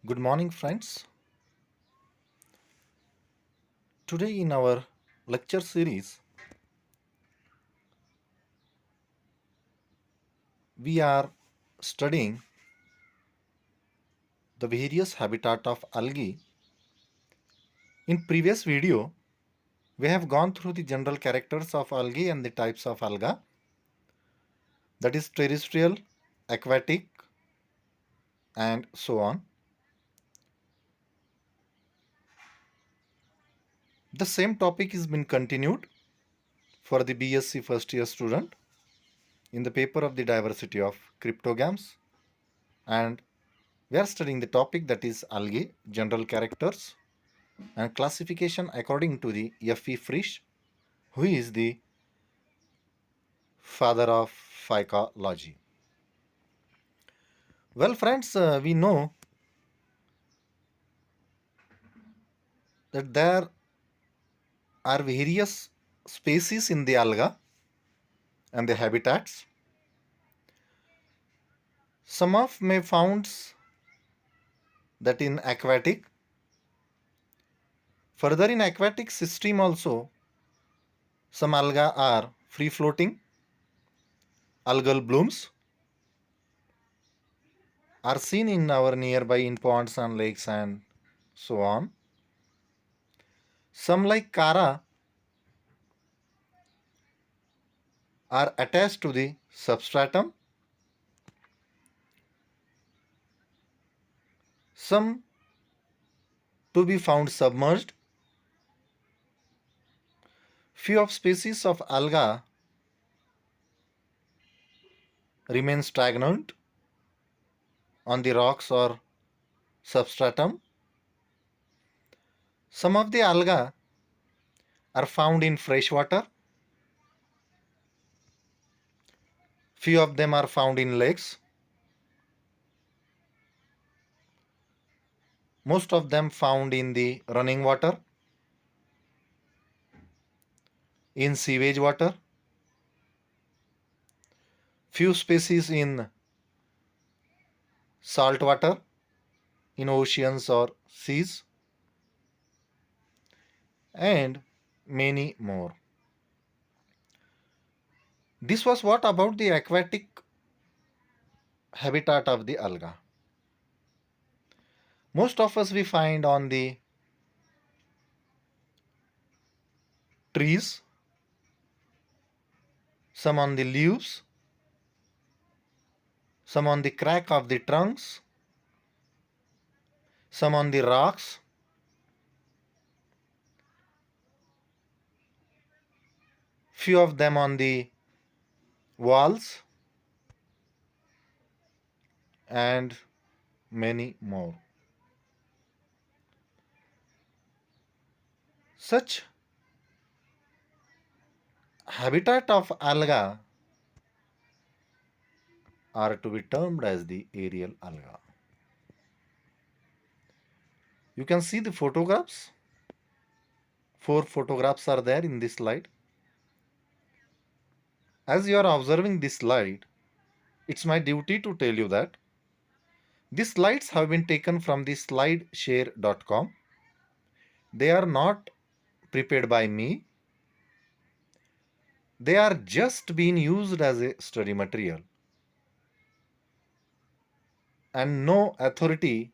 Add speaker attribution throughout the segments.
Speaker 1: Good morning, friends. Today, in our lecture series, we are studying the various habitat of algae. In previous video, we have gone through the general characters of algae and the types of alga, that is terrestrial, aquatic, and so on. The same topic has been continued for the BSc first year student in the paper of the diversity of cryptogams, and we are studying the topic that is algae, general characters, and classification according to the F.E. Frisch, who is the father of phycology. Well, friends, we know that there are various species in the alga and the habitats. Some of may found that in aquatic. Further, in aquatic system also, some alga are free floating. Algal blooms are seen in our nearby in ponds and lakes and so on. Some like Chara are attached to the substratum. Some to be found submerged. Few of species of alga remain stagnant on the rocks or substratum. Some of the alga are found in fresh water. Few of them are found in lakes. Most of them found in the running water, in sewage water. Few species in salt water, in oceans or seas, and many more. This was what about the aquatic habitat of the alga. Most of us we find on the trees, some on the leaves, some on the crack of the trunks, some on the rocks, few of them on the walls, and many more. Such habitat of alga are to be termed as the aerial alga. You can see the photographs. 4 photographs are there in this slide. As you are observing this slide, it's my duty to tell you that these slides have been taken from the slideshare.com. They are not prepared by me. They are just being used as a study material, and no authority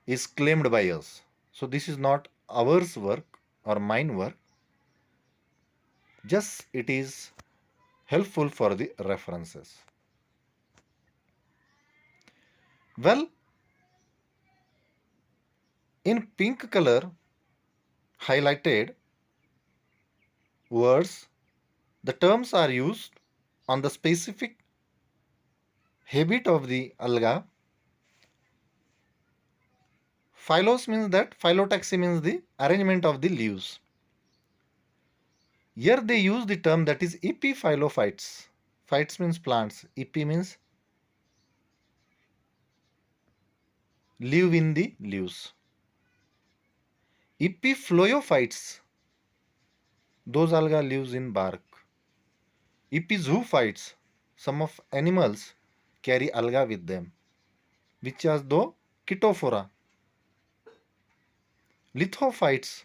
Speaker 1: is claimed by us. So this is not ours work or mine work. Just it is helpful for the references. Well, in pink color highlighted words, the terms are used on the specific habit of the alga. Phylos means that, phyllotaxy means the arrangement of the leaves. Here they use the term that is epiphyllophytes. Phytes means plants, epi means live in the leaves. Epiphyllophytes, those alga lives in bark. Epizoophytes, some of animals carry alga with them. which are the Chitophora. Lithophytes,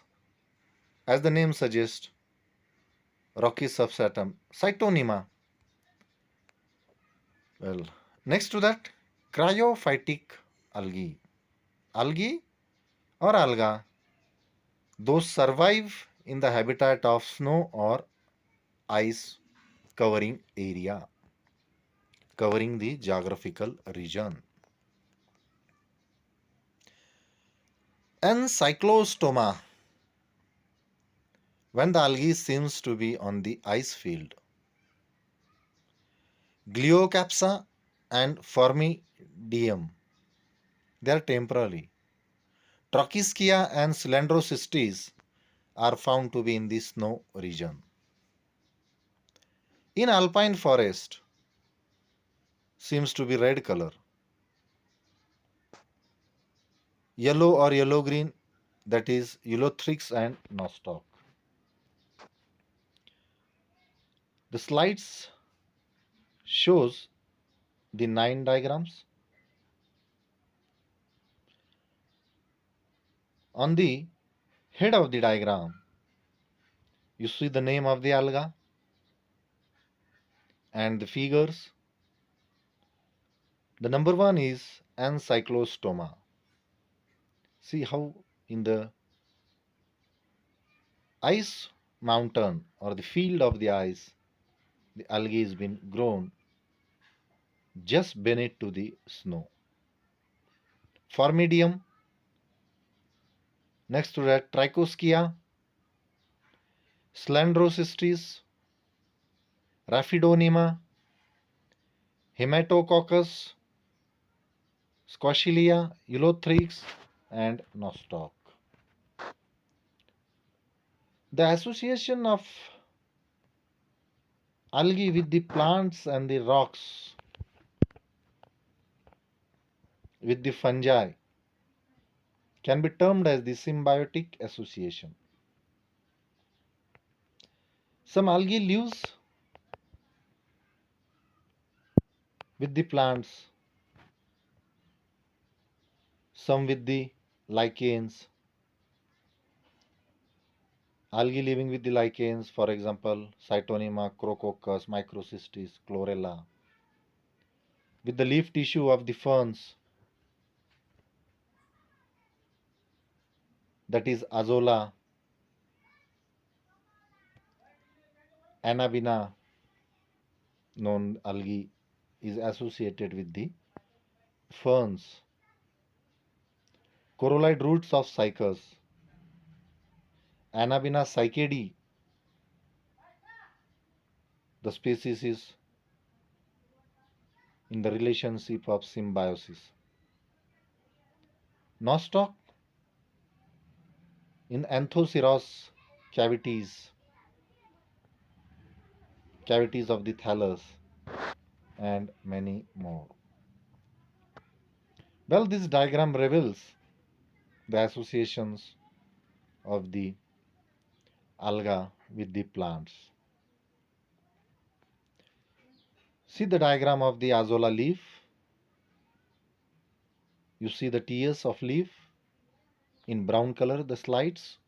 Speaker 1: as the name suggests, rocky substratum, Cytonema. Well, next to that, cryophytic algae. Algae or alga, those survive in the habitat of snow or ice covering area, covering the geographical region. Encyclostoma, when the algae seems to be on the ice field. Glyocapsa and Formidium, they are temporary. Trochischia and Cylindrocystis are found to be in the snow region. In alpine forest, seems to be red color. Yellow or yellow green, that is Ulothrix and nostoc. The slides shows the 9 diagrams. On the head of the diagram, you see the name of the alga and the figures. The number 1 is Encyclostoma. See how in the ice mountain or the field of the ice, the algae has been grown just beneath to the snow. Formidium, next to that Trichoschia, Slendrocystis, Rhaphidonemma, Hematococcus, Squashilia, Ulothrix, and Nostoc. The association of algae with the plants and the rocks, with the fungi, can be termed as the symbiotic association. Some algae lives with the plants, some with the lichens. Algae living with the lichens, for example, Cytonema, Crococcus, Microcystis, Chlorella. With the leaf tissue of the ferns, that is Azolla, Anabina, known algae, is associated with the ferns. Corolloid roots of cycas, Anabina cycadi, the species is in the relationship of symbiosis. Nostoc in Anthoceros cavities, cavities of the thallus, and many more. Well, this diagram reveals the associations of the alga with the plants. See the diagram of the azolla leaf. You see the tears of leaf in brown color, the slides.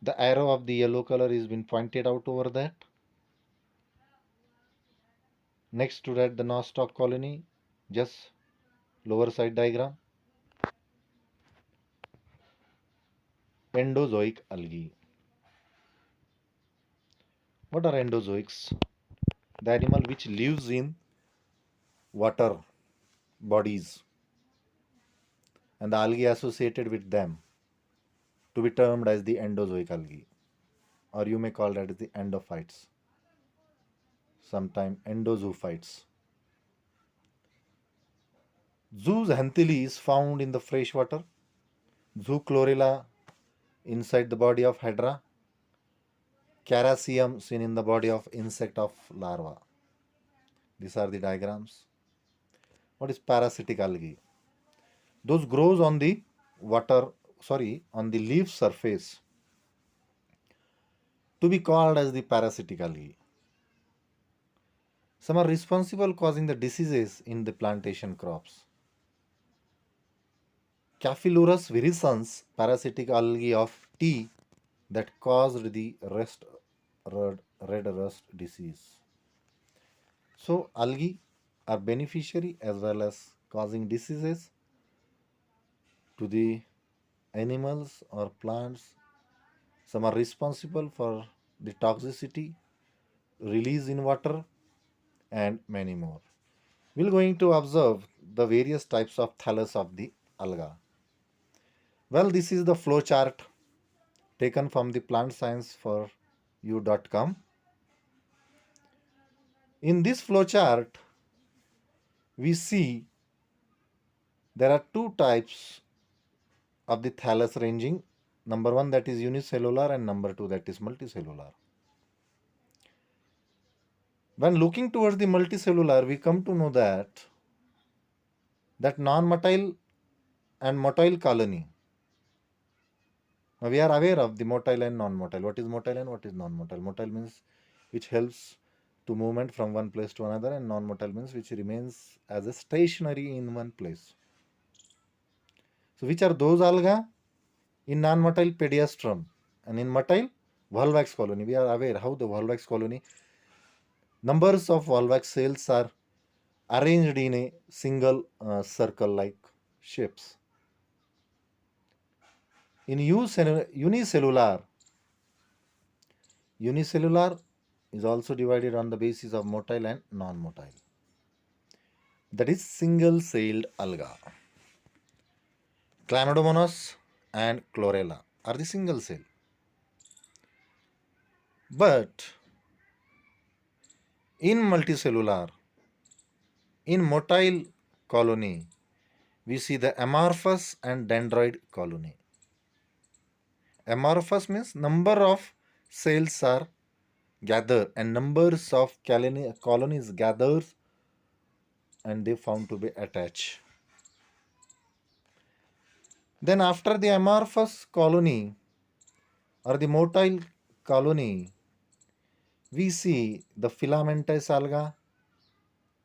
Speaker 1: The arrow of the yellow color is been pointed out over that. Next to that, the nostoc colony, just lower side diagram. Endozoic algae. What are endozoics? The animal which lives in water bodies and the algae associated with them to be termed as the endozoic algae, or you may call that as the endophytes, sometimes endozoophytes. Zooxanthellae is found in the fresh water. Zoochlorella inside the body of Hydra. Carassium seen in the body of insect of larva. These are the diagrams. What is parasitic algae? Those grows on the on the leaf surface to be called as the parasitic algae. Some are responsible causing the diseases in the plantation crops. Caphylurus virescens, parasitic algae of tea that caused the red rust disease. So algae are beneficiary as well as causing diseases to the animals or plants. Some are responsible for the toxicity, release in water, and many more. We're going to observe the various types of thallus of the alga. Well, this is the flow chart taken from the plantscience4u.com. In this flow chart, we see there are two types of the thallus ranging. Number one, that is unicellular, and number two, that is multicellular. When looking towards the multicellular, we come to know that non-motile and motile colony. Now we are aware of the motile and non-motile. What is motile and what is non-motile? Motile means which helps to movement from one place to another, and non-motile means which remains as a stationary in one place. So which are those alga? In non-motile, pediastrum, and in motile, Volvax colony. We are aware how the Volvax colony, numbers of Volvax cells are arranged in a single circle-like shapes. In unicellular is also divided on the basis of motile and non-motile. That is single-celled alga. Chlamydomonas and chlorella are the single cell. But in multicellular, in motile colony, we see the amorphous and dendroid colony. Amorphous means number of cells are gathered and numbers of colonies gathered and they found to be attached. Then after the amorphous colony or the motile colony, we see the filamentous alga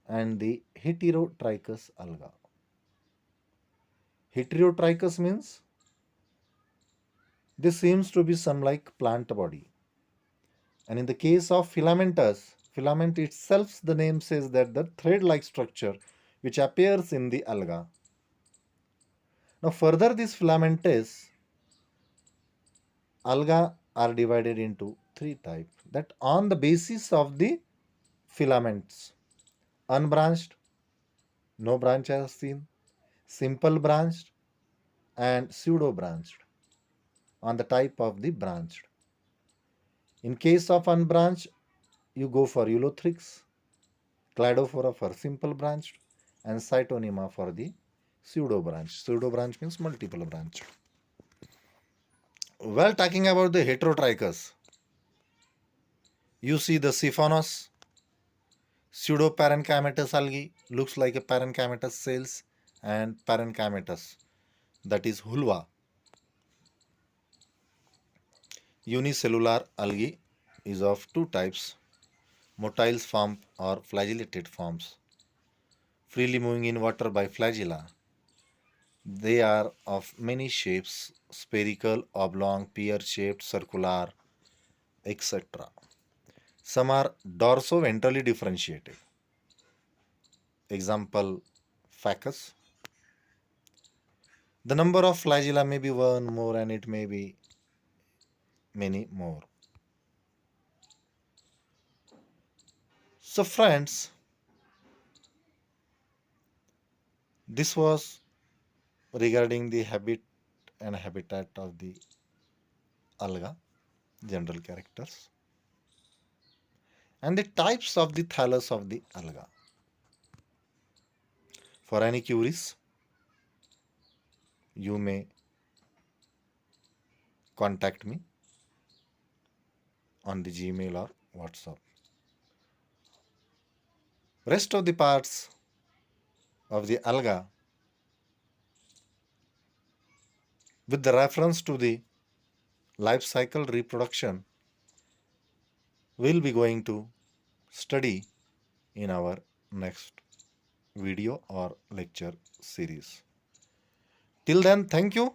Speaker 1: and the heterotrichous alga. Heterotrichous means this seems to be some like plant body. And in the case of filamentous, filament itself, the name says that the thread-like structure which appears in the alga. Now further this filamentous alga are divided into three types, that on the basis of the filaments: unbranched, no branch as seen, simple branched, and pseudo branched on the type of the branched. In case of unbranched, you go for Eulothrix, Cladophora for simple branched, and Cytonema for the pseudo branch. Pseudo branch means multiple branch. Well, talking about the heterotrichous, you see the Siphonos, pseudoparenchymatous algae, looks like a parenchymatous cells, and parenchymatous, that is Hulva. Unicellular algae is of two types: motile form or flagellated forms, freely moving in water by flagella. They are of many shapes: spherical, oblong, pear-shaped, circular, etc. Some are dorso-ventrally differentiated. Example, Phacus. The number of flagella may be one more and it may be many more. So friends, this was regarding the habit and habitat of the alga, general characters, and the types of the thallus of the alga. For any queries, you may contact me on the Gmail or WhatsApp. Rest of the parts of the alga with the reference to the life cycle reproduction, we'll be going to study in our next video or lecture series. Till then, thank you.